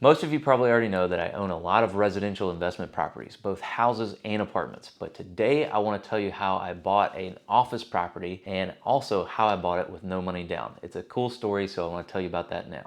Most of you probably already know that I own a lot of residential investment properties, both houses and apartments. But today I want to tell you how I bought an office property and also how I bought it with no money down. It's a cool story, so I want to tell you about that now.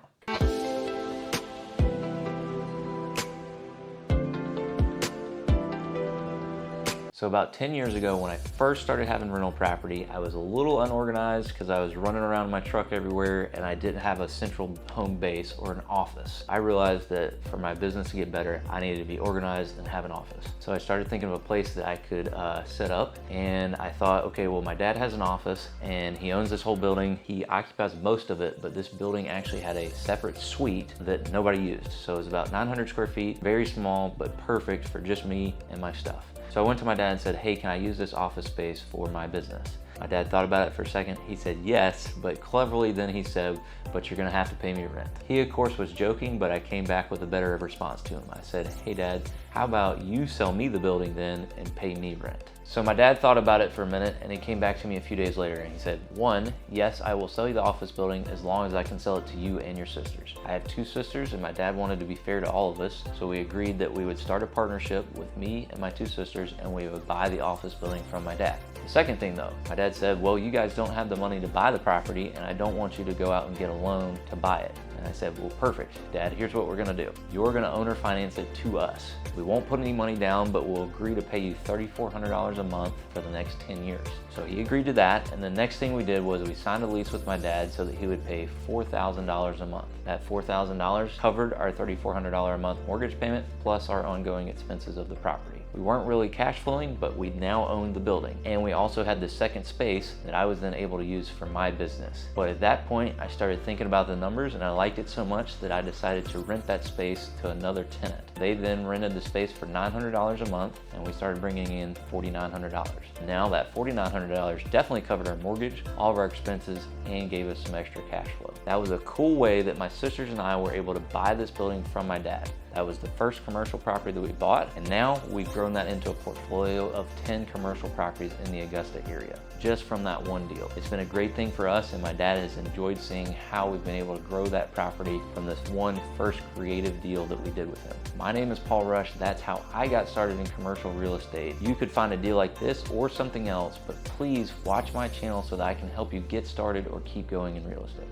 So about 10 years ago, when I first started having rental property, I was a little unorganized because I was running around my truck everywhere and I didn't have a central home base or an office. I realized that for my business to get better, I needed to be organized and have an office. So I started thinking of a place that I could set up, and I thought, okay, well, my dad has an office and he owns this whole building. He occupies most of it, but this building actually had a separate suite that nobody used. So it was about 900 square feet, very small, but perfect for just me and my stuff. So I went to my dad and said, hey, can I use this office space for my business? My dad thought about it for a second. He said yes, but cleverly then he said, but you're gonna have to pay me rent. He of course was joking, but I came back with a better response to him. I said, hey Dad, how about you sell me the building then and pay me rent? So my dad thought about it for a minute and he came back to me a few days later and he said, one, yes, I will sell you the office building as long as I can sell it to you and your sisters. I have two sisters and my dad wanted to be fair to all of us, so we agreed that we would start a partnership with me and my two sisters and we would buy the office building from my dad. The second thing though, my dad said, well, you guys don't have the money to buy the property and I don't want you to go out and get a loan to buy it. And I said, well, perfect, Dad, here's what we're gonna do. You're gonna owner finance it to us. We won't put any money down, but we'll agree to pay you $3,400 a month for the next 10 years. So he agreed to that, and the next thing we did was we signed a lease with my dad so that he would pay $4,000 a month. That $4,000 covered our $3,400 a month mortgage payment, plus our ongoing expenses of the property. We weren't really cash flowing, but we now owned the building. And we also had this second space that I was then able to use for my business. But at that point, I started thinking about the numbers and I liked it so much that I decided to rent that space to another tenant. They then rented the space for $900 a month and we started bringing in $4,900. Now that $4,900 definitely covered our mortgage, all of our expenses, and gave us some extra cash flow. That was a cool way that my sisters and I were able to buy this building from my dad. That was the first commercial property that we bought, and now we've grown that into a portfolio of 10 commercial properties in the Augusta area, just from that one deal. It's been a great thing for us, and my dad has enjoyed seeing how we've been able to grow that property from this one first creative deal that we did with him. My name is Paul Rush. That's how I got started in commercial real estate. You could find a deal like this or something else, but please watch my channel so that I can help you get started or keep going in real estate.